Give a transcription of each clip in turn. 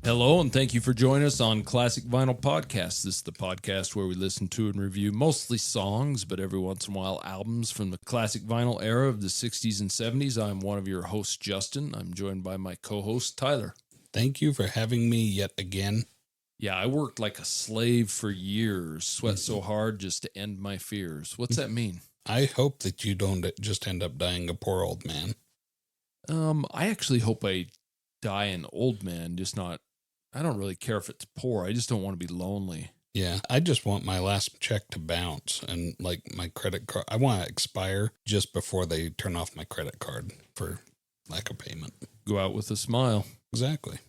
Hello, and thank you for joining us on Classic Vinyl Podcast. This is the podcast where we listen to and review mostly songs, but every once in a while albums from the classic vinyl era of the 60s and 70s. I'm one of your hosts, Justin. I'm joined by my co-host, Tyler. Thank you for having me yet again. Yeah, I worked like a slave for years, sweat so hard just to end my fears. What's that mean? I hope that you don't just end up dying a poor old man. I actually hope I die an old man, I don't really care if it's poor. I just don't want to be lonely. Yeah, I just want my last check to bounce and like my credit card. I want to expire just before they turn off my credit card for lack of payment. Go out with a smile. Exactly.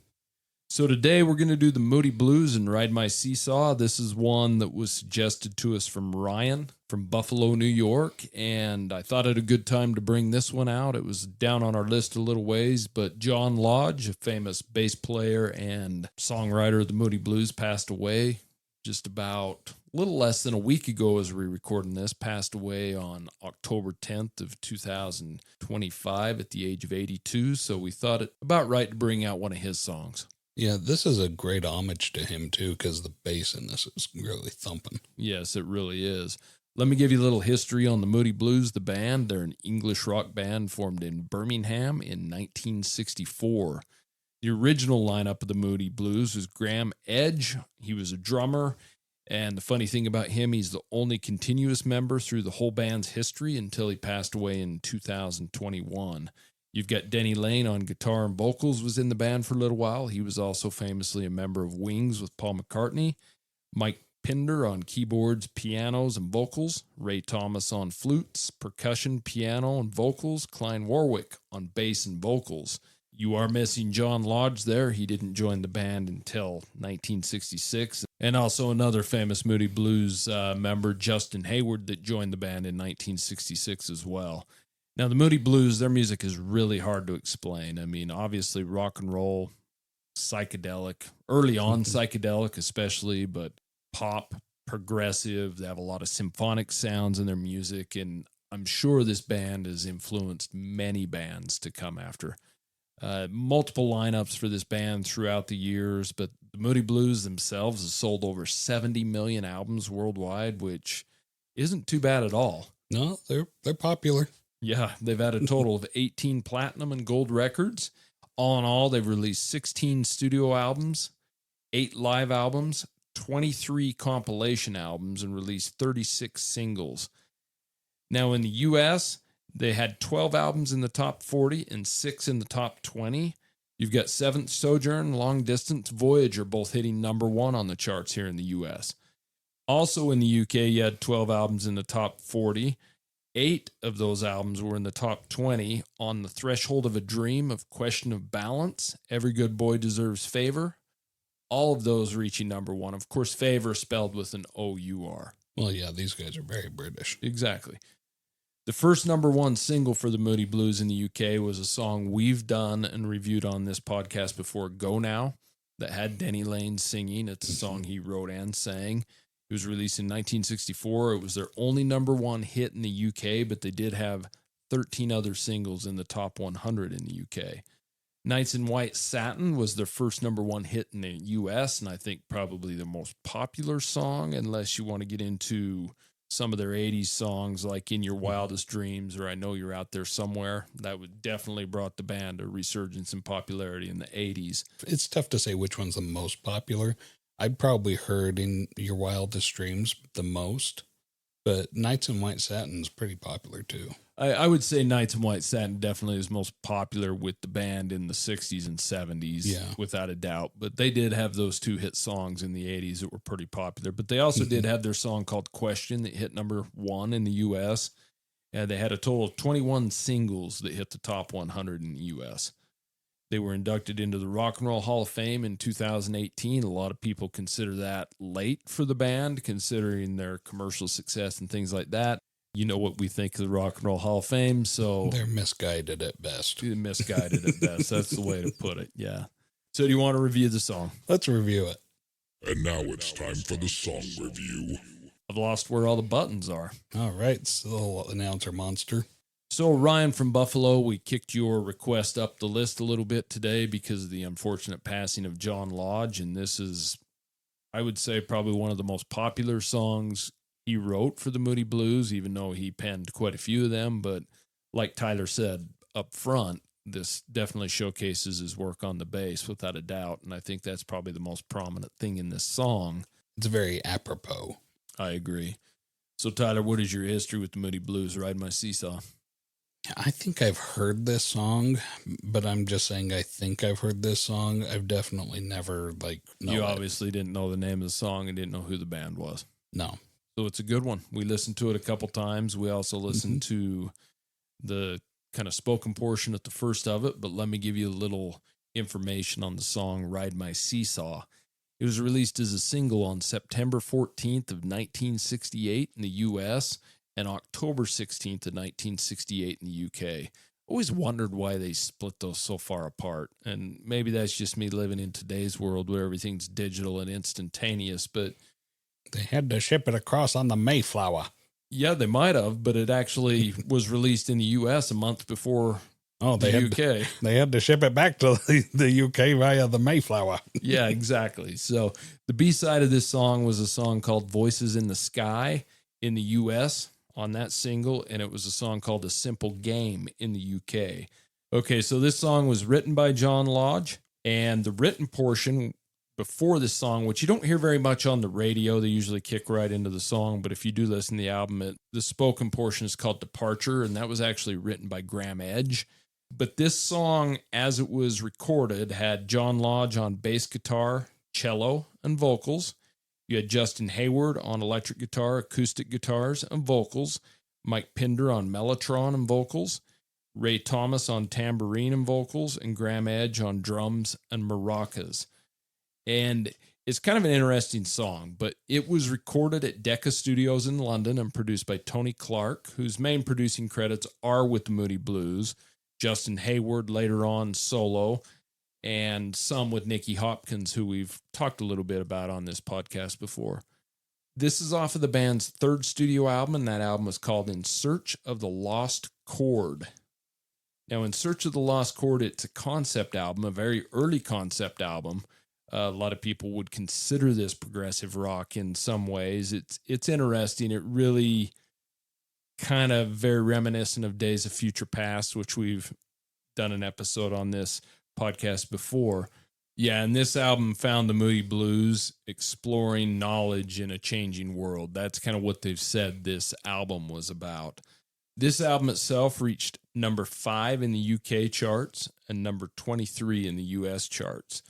So today we're going to do the Moody Blues and Ride My Seesaw. This is one that was suggested to us from Ryan from Buffalo, New York, and I thought it a good time to bring this one out. It was down on our list a little ways, but John Lodge, a famous bass player and songwriter of the Moody Blues, passed away just about a little less than a week ago as we're recording this, passed away on October 10th of 2025 at the age of 82, so we thought it about right to bring out one of his songs. Yeah, this is a great homage to him, too, because the bass in this is really thumping. Yes, it really is. Let me give you a little history on the Moody Blues, the band. They're an English rock band formed in Birmingham in 1964. The original lineup of the Moody Blues was Graham Edge. He was a drummer, and the funny thing about him, he's the only continuous member through the whole band's history until he passed away in 2021. You've got Denny Lane on guitar and vocals, was in the band for a little while. He was also famously a member of Wings with Paul McCartney. Mike Pinder on keyboards, pianos, and vocals. Ray Thomas on flutes, percussion, piano, and vocals. Klein Warwick on bass and vocals. You are missing John Lodge there. He didn't join the band until 1966. And also another famous Moody Blues member, Justin Hayward, that joined the band in 1966 as well. Now, the Moody Blues, their music is really hard to explain. I mean, obviously rock and roll, psychedelic, early on psychedelic especially, but pop, progressive. They have a lot of symphonic sounds in their music, and I'm sure this band has influenced many bands to come after. Multiple lineups for this band throughout the years, but the Moody Blues themselves have sold over 70 million albums worldwide, which isn't too bad at all. No, they're popular. Yeah, they've had a total of 18 platinum and gold records. All in all, they've released 16 studio albums, 8 live albums, 23 compilation albums, and released 36 singles. Now, in the U.S., they had 12 albums in the top 40 and 6 in the top 20. You've got Seventh Sojourn, Long Distance, Voyager, both hitting number 1 on the charts here in the U.S. Also in the U.K., you had 12 albums in the top 40. 8 of those albums were in the top 20 on The Threshold of a Dream, Of Question of Balance, Every Good Boy Deserves Favor. All of those reaching number 1. Of course, favor spelled with an O-U-R. Well, yeah, these guys are very British. Exactly. The first number 1 single for the Moody Blues in the UK was a song we've done and reviewed on this podcast before, Go Now, that had Denny Lane singing. It's a song he wrote and sang. It was released in 1964. It was their only number 1 hit in the UK, but they did have 13 other singles in the top 100 in the UK. Nights in White Satin was their first number 1 hit in the US, and I think probably the most popular song, unless you want to get into some of their 80s songs like In Your Wildest Dreams or I Know You're Out There Somewhere. That would definitely brought the band a resurgence in popularity in the 80s. It's tough to say which one's the most popular. I'd probably heard In Your Wildest Dreams the most, but Nights in White Satin is pretty popular too. I would say Nights in White Satin definitely is most popular with the band in the 60s and 70s, without a doubt. But they did have those 2 hit songs in the 80s that were pretty popular. But they also did have their song called Question that hit number 1 in the U.S. And they had a total of 21 singles that hit the top 100 in the U.S. They were inducted into the Rock and Roll Hall of Fame in 2018. A lot of people consider that late for the band, considering their commercial success and things like that. You know what we think of the Rock and Roll Hall of Fame, so... They're misguided at best. Misguided at best. That's the way to put it, yeah. So do you want to review the song? Let's review it. And now it's time for the song review. I've lost where all the buttons are. All right, it's the little announcer monster. So, Ryan from Buffalo, we kicked your request up the list a little bit today because of the unfortunate passing of John Lodge. And this is, I would say, probably one of the most popular songs he wrote for the Moody Blues, even though he penned quite a few of them. But like Tyler said up front, this definitely showcases his work on the bass without a doubt. And I think that's probably the most prominent thing in this song. It's very apropos. I agree. So, Tyler, what is your history with the Moody Blues, Ride My Seesaw? I think I've heard this song, but I'm just saying I think I've heard this song. I've definitely never, You obviously didn't know the name of the song and didn't know who the band was. No. So it's a good one. We listened to it a couple times. We also listened to the kind of spoken portion at the first of it, but let me give you a little information on the song Ride My Seesaw. It was released as a single on September 14th of 1968 in the U.S., and October 16th of 1968 in the UK. Always wondered why they split those so far apart. And maybe that's just me living in today's world where everything's digital and instantaneous, but they had to ship it across on the Mayflower. Yeah, they might have, but it actually was released in the US a month before the UK. They had to ship it back to the UK via the Mayflower. Yeah, exactly. So the B-side of this song was a song called Voices in the Sky in the US on that single, and it was a song called A Simple Game in the UK. Okay, so this song was written by John Lodge, and the written portion before this song, which you don't hear very much on the radio, they usually kick right into the song, but if you do listen to the album, the spoken portion is called Departure, and that was actually written by Graham Edge. But this song, as it was recorded, had John Lodge on bass guitar, cello, and vocals. You had Justin Hayward on electric guitar, acoustic guitars, and vocals. Mike Pinder on mellotron and vocals. Ray Thomas on tambourine and vocals. And Graham Edge on drums and maracas. And it's kind of an interesting song, but it was recorded at Decca Studios in London and produced by Tony Clark, whose main producing credits are with the Moody Blues. Justin Hayward later on solo, and some with Nicky Hopkins, who we've talked a little bit about on this podcast before. This is off of the band's third studio album, and that album was called In Search of the Lost Chord. Now, In Search of the Lost Chord, it's a concept album, a very early concept album. A lot of people would consider this progressive rock in some ways. It's interesting. It really kind of very reminiscent of Days of Future Past, which we've done an episode on this podcast before. Yeah, and this album found the Moody Blues exploring knowledge in a changing world. That's kind of what they've said this album was about. This album itself reached number 5 in the UK charts and number 23 in the US charts.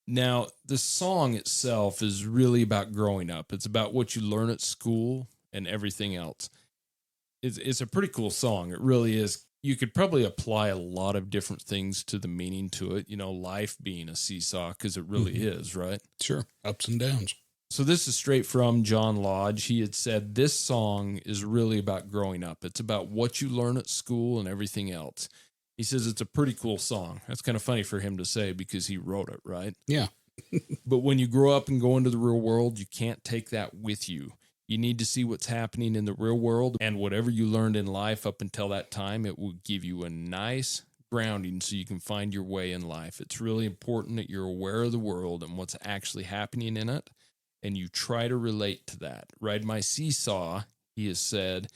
Now, the song itself is really about growing up. It's about what you learn at school and everything else. It's a pretty cool song. It really is. You could probably apply a lot of different things to the meaning to it. You know, life being a seesaw, because it really is, right? Sure. Ups and downs. So this is straight from John Lodge. He had said this song is really about growing up. It's about what you learn at school and everything else. He says it's a pretty cool song. That's kind of funny for him to say because he wrote it, right? Yeah. But when you grow up and go into the real world, you can't take that with you. You need to see what's happening in the real world, and whatever you learned in life up until that time, it will give you a nice grounding so you can find your way in life. It's really important that you're aware of the world and what's actually happening in it, and you try to relate to that. Ride My Seesaw, he has said,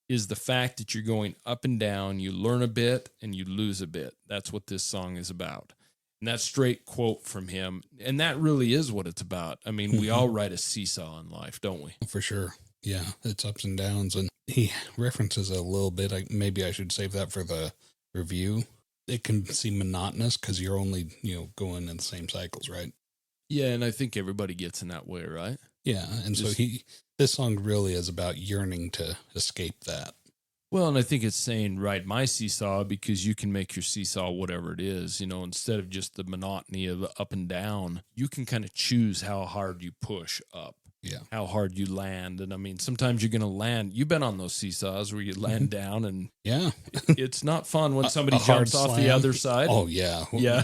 is the fact that you're going up and down, you learn a bit and you lose a bit. That's what this song is about. And that's straight quote from him. And that really is what it's about. I mean, we all ride a seesaw in life, don't we? For sure. Yeah, it's ups and downs. And he references a little bit. Maybe I should save that for the review. It can seem monotonous because you're only, going in the same cycles, right? Yeah, and I think everybody gets in that way, right? Yeah, and so this song really is about yearning to escape that. Well, and I think it's saying ride my seesaw because you can make your seesaw whatever it is, instead of just the monotony of up and down, you can kind of choose how hard you push up. Yeah. How hard you land. And I mean, sometimes you're going to land. You've been on those seesaws where you land down and yeah, it's not fun when somebody jumps off the other side. Oh yeah. Yeah.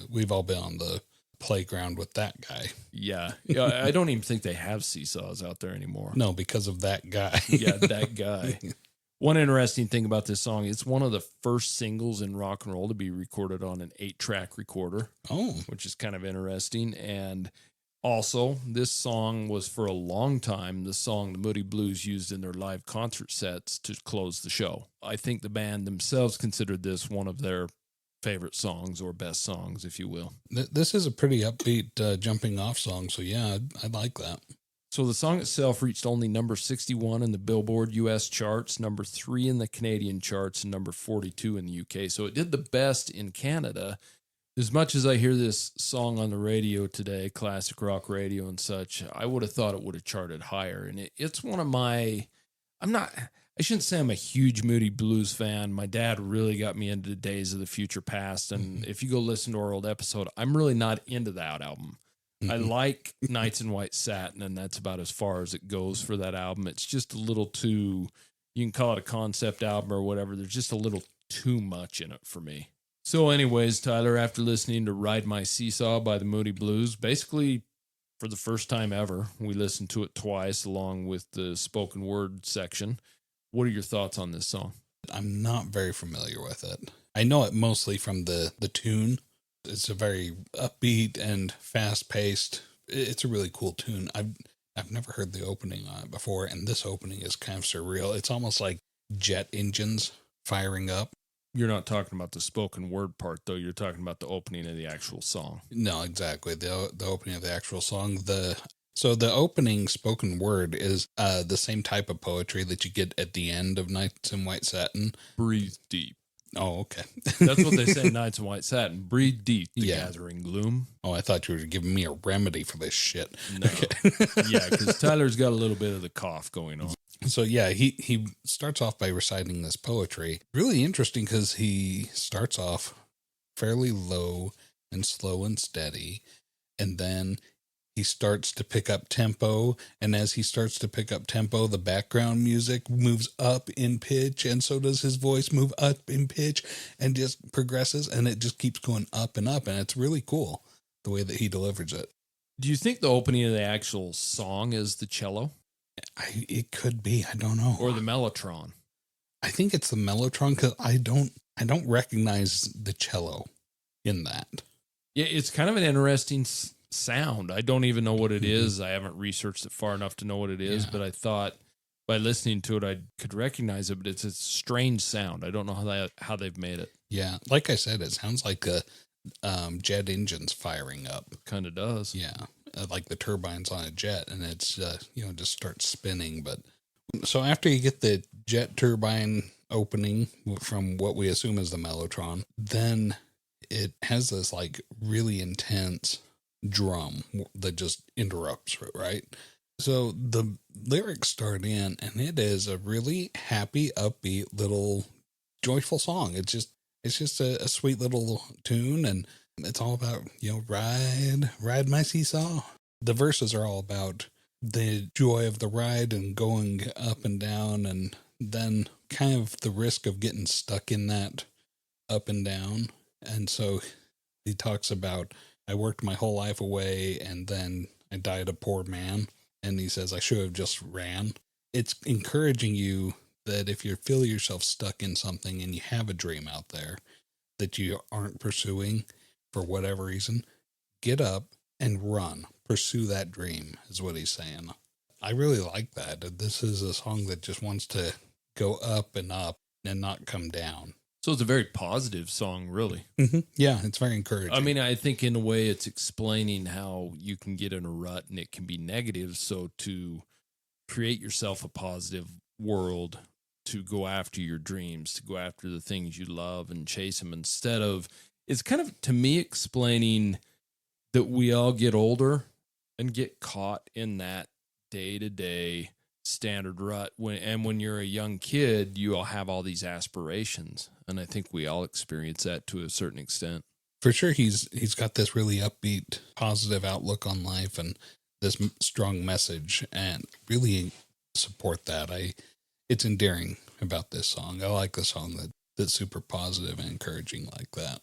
We've all been on the playground with that guy. Yeah. I don't even think they have seesaws out there anymore. No, because of that guy. Yeah, that guy. One interesting thing about this song, it's one of the first singles in rock and roll to be recorded on an 8-track recorder. Oh. Which is kind of interesting. And also, this song was for a long time the song the Moody Blues used in their live concert sets to close the show. I think the band themselves considered this one of their favorite songs or best songs, if you will. This is a pretty upbeat jumping off song, so yeah, I like that. So the song itself reached only number 61 in the Billboard US charts, number 3 in the Canadian charts, and number 42 in the UK. So it did the best in Canada. As much as I hear this song on the radio today, classic rock radio and such, I would have thought it would have charted higher. And it's one of my, I shouldn't say I'm a huge Moody Blues fan. My dad really got me into Days of the Future Past. And if you go listen to our old episode, I'm really not into that album. I like Nights in White Satin, and that's about as far as it goes for that album. It's just a little too, you can call it a concept album or whatever. There's just a little too much in it for me. So anyways, Tyler, after listening to Ride My Seesaw by the Moody Blues, basically for the first time ever, we listened to it twice along with the spoken word section. What are your thoughts on this song? I'm not very familiar with it. I know it mostly from the tune. It's a very upbeat and fast-paced. It's a really cool tune. I've never heard the opening on it before, and this opening is kind of surreal. It's almost like jet engines firing up. You're not talking about the spoken word part, though. You're talking about the opening of the actual song. No, exactly. The opening of the actual song. So the opening spoken word is the same type of poetry that you get at the end of Nights in White Satin. Breathe deep. Oh, okay. That's what they say in Nights in White Satin. Breathe deep, the gathering gloom. Oh, I thought you were giving me a remedy for this shit. No. Okay. Yeah, because Tyler's got a little bit of the cough going on. So yeah, he starts off by reciting this poetry. Really interesting because he starts off fairly low and slow and steady, and then he starts to pick up tempo, and as he starts to pick up tempo, the background music moves up in pitch, and so does his voice move up in pitch, and just progresses, and it just keeps going up, and it's really cool the way that he delivers it. Do you think the opening of the actual song is the cello? It could be. I don't know. Or the mellotron? I think it's the mellotron because I don't recognize the cello in that. Yeah, it's kind of an interesting sound. I don't even know what it is. I haven't researched it far enough to know what it is, but I thought by listening to it, I could recognize it, but it's a strange sound. I don't know how they've made it. Yeah. Like I said, it sounds like a jet engines firing up. Kind of does. Yeah. Like the turbines on a jet, and it's, just starts spinning. But so after you get the jet turbine opening from what we assume is the mellotron, then it has this like really intense drum that just interrupts, right? So the lyrics start in, and it is a really happy, upbeat little joyful song. It's just a sweet little tune, and it's all about, ride my seesaw. The verses are all about the joy of the ride and going up and down, and then kind of the risk of getting stuck in that up and down. And so he talks about, I worked my whole life away, and then I died a poor man. And he says, I should have just ran. It's encouraging you that if you feel yourself stuck in something and you have a dream out there that you aren't pursuing for whatever reason, get up and run. Pursue that dream is what he's saying. I really like that. This is a song that just wants to go up and not come down. So it's a very positive song, really. Mm-hmm. Yeah, it's very encouraging. I mean, I think in a way it's explaining how you can get in a rut and it can be negative. So to create yourself a positive world, to go after your dreams, to go after the things you love and chase them instead of, it's kind of, to me, explaining that we all get older and get caught in that day-to-day standard rut. When you're a young kid, you all have all these aspirations. And I think we all experience that to a certain extent. For sure, he's got this really upbeat, positive outlook on life and this strong message, and really support that. It's endearing about this song. I like the song that's super positive and encouraging like that.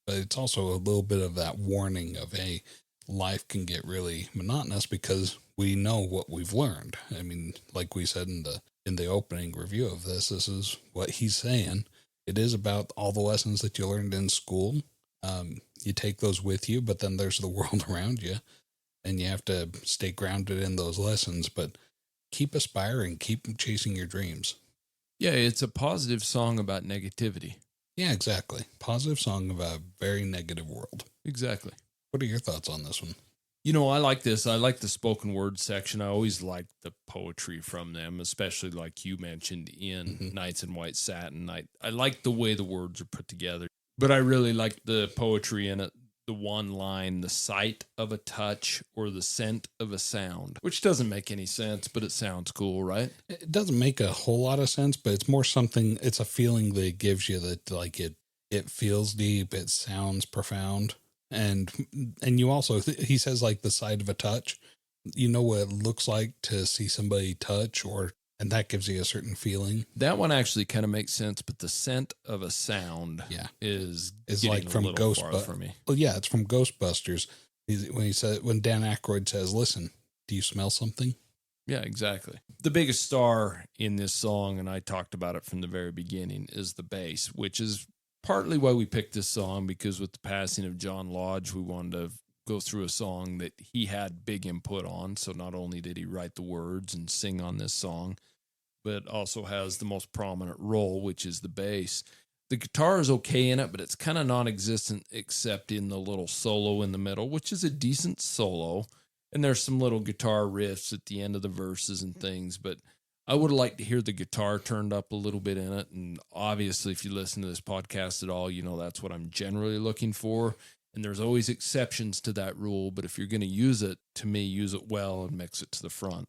But it's also a little bit of that warning of, hey, life can get really monotonous because we know what we've learned. I mean, like we said in the opening review of this is what he's saying. It is about all the lessons that you learned in school. You take those with you, but then there's the world around you, and you have to stay grounded in those lessons, but keep aspiring, keep chasing your dreams. Yeah, it's a positive song about negativity. Yeah, exactly. Positive song about a very negative world. Exactly. What are your thoughts on this one? You know, I like this. I like the spoken word section. I always like the poetry from them, especially like you mentioned in Nights in White Satin. I like the way the words are put together, but I really like the poetry in it. The one line, the sight of a touch or the scent of a sound, which doesn't make any sense, but it sounds cool, right? It doesn't make a whole lot of sense, but it's more something, it's a feeling that it gives you that like it feels deep, it sounds profound. And you also, he says like the sight of a touch, you know what it looks like to see somebody touch, and that gives you a certain feeling. That one actually kind of makes sense, but the scent of a sound is like from Ghostbusters for me. Well, yeah, it's from Ghostbusters. When Dan Aykroyd says, "Listen, do you smell something?" Yeah, exactly. The biggest star in this song, and I talked about it from the very beginning, is the bass, which is partly why we picked this song, because with the passing of John Lodge, we wanted to go through a song that he had big input on. So not only did he write the words and sing on this song, but also has the most prominent role, which is the bass. The guitar is okay in it, but it's kind of non-existent except in the little solo in the middle, which is a decent solo. And there's some little guitar riffs at the end of the verses and things, but I would have liked to hear the guitar turned up a little bit in it. And obviously, if you listen to this podcast at all, you know that's what I'm generally looking for. And there's always exceptions to that rule, but if you're going to use it, to me, use it well and mix it to the front.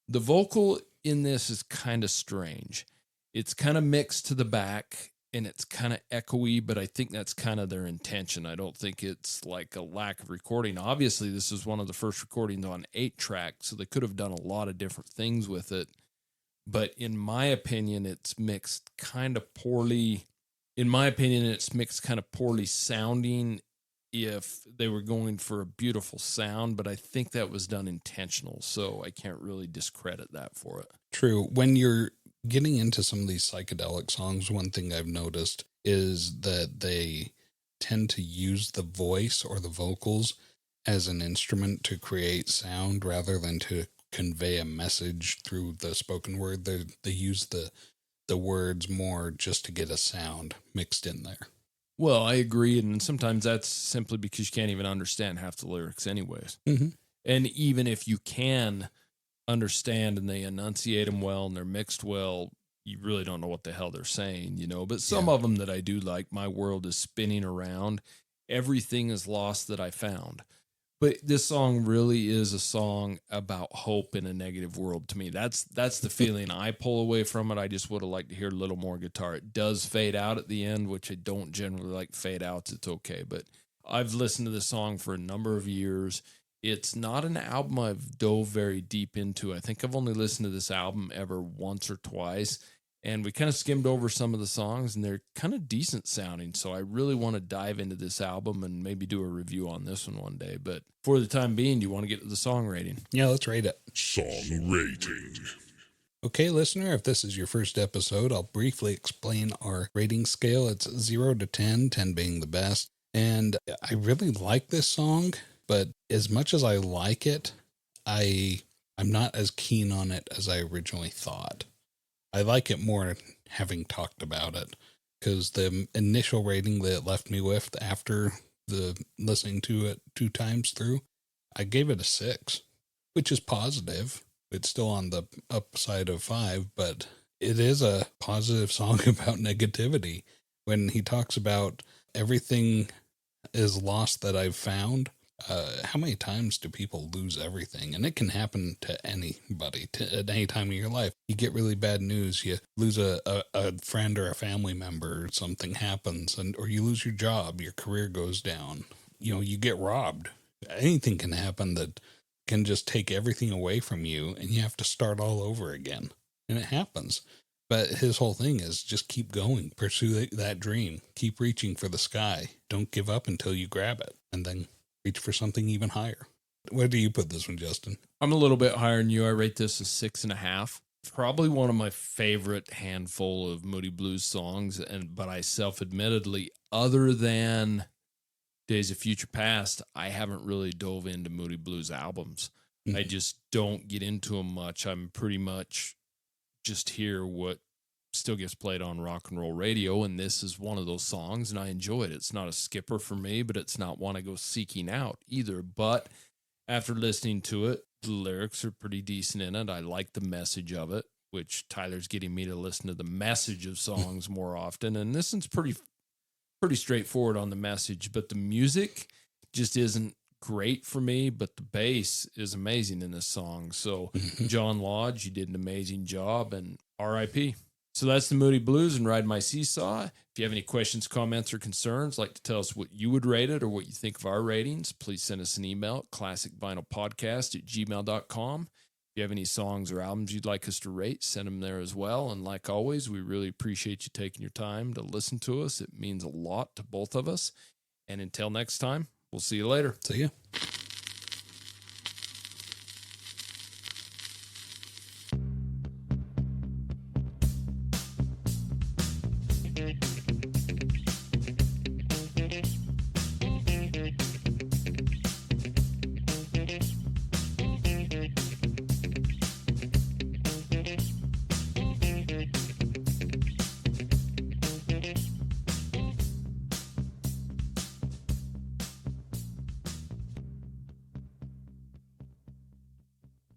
The vocal in this is kind of strange. It's kind of mixed to the back and it's kind of echoey, but I think that's kind of their intention. I don't think it's like a lack of recording. Obviously, this is one of the first recordings on 8-track, so they could have done a lot of different things with it. But in my opinion, it's mixed kind of poorly. In my opinion, it's mixed kind of poorly sounding if they were going for a beautiful sound, but I think that was done intentional, so I can't really discredit that for it. True. When you're getting into some of these psychedelic songs, one thing I've noticed is that they tend to use the voice or the vocals as an instrument to create sound rather than to convey a message through the spoken word. They use the words more just to get a sound mixed in there. Well, I agree, and sometimes that's simply because you can't even understand half the lyrics anyways. Mm-hmm. And even if you can understand and they enunciate them well and they're mixed well, you really don't know what the hell they're saying, you know. But some of them that I do like, My World is Spinning Around, Everything is Lost That I Found. But this song really is a song about hope in a negative world to me. That's the feeling I pull away from it. I just would have liked to hear a little more guitar. It does fade out at the end, which I don't generally like fade outs. It's okay. But I've listened to this song for a number of years. It's not an album I've dove very deep into. I think I've only listened to this album ever once or twice. And we kind of skimmed over some of the songs, and they're kind of decent sounding. So I really want to dive into this album and maybe do a review on this one day. But for the time being, do you want to get to the song rating? Yeah, let's rate it. Song rating. Okay, listener, if this is your first episode, I'll briefly explain our rating scale. It's 0 to 10, 10 being the best. And I really like this song, but as much as I like it, I'm not as keen on it as I originally thought. I like it more having talked about it, because the initial rating that it left me with after the listening to it 2 times through, I gave it a 6, which is positive. It's still on the upside of 5, but it is a positive song about negativity. When he talks about everything is lost that I've found, how many times do people lose everything? And it can happen to anybody at any time in your life. You get really bad news, you lose a friend or a family member, something happens, or you lose your job, your career goes down, you get robbed. Anything can happen that can just take everything away from you, and you have to start all over again. And it happens. But his whole thing is just keep going, pursue that dream, keep reaching for the sky. Don't give up until you grab it. And then reach for something even higher. Where do you put this one, Justin? I'm a little bit higher than you. I rate this a 6.5. Probably one of my favorite handful of Moody Blues songs, but I self-admittedly, other than Days of Future Past, I haven't really dove into Moody Blues albums. I just don't get into them much. I'm pretty much just hear what still gets played on rock and roll radio, and this is one of those songs, and I enjoy it. It's not a skipper for me, but it's not one I go seeking out either. But after listening to it, the lyrics are pretty decent in it. I like the message of it, which Tyler's getting me to listen to the message of songs more often, and this one's pretty straightforward on the message, but the music just isn't great for me, but the bass is amazing in this song. So John Lodge, you did an amazing job, and RIP. So that's the Moody Blues and Ride My Seesaw. If you have any questions, comments, or concerns, like to tell us what you would rate it or what you think of our ratings, please send us an email at classicvinylpodcast@gmail.com. If you have any songs or albums you'd like us to rate, send them there as well. And like always, we really appreciate you taking your time to listen to us. It means a lot to both of us. And until next time, we'll see you later. See ya.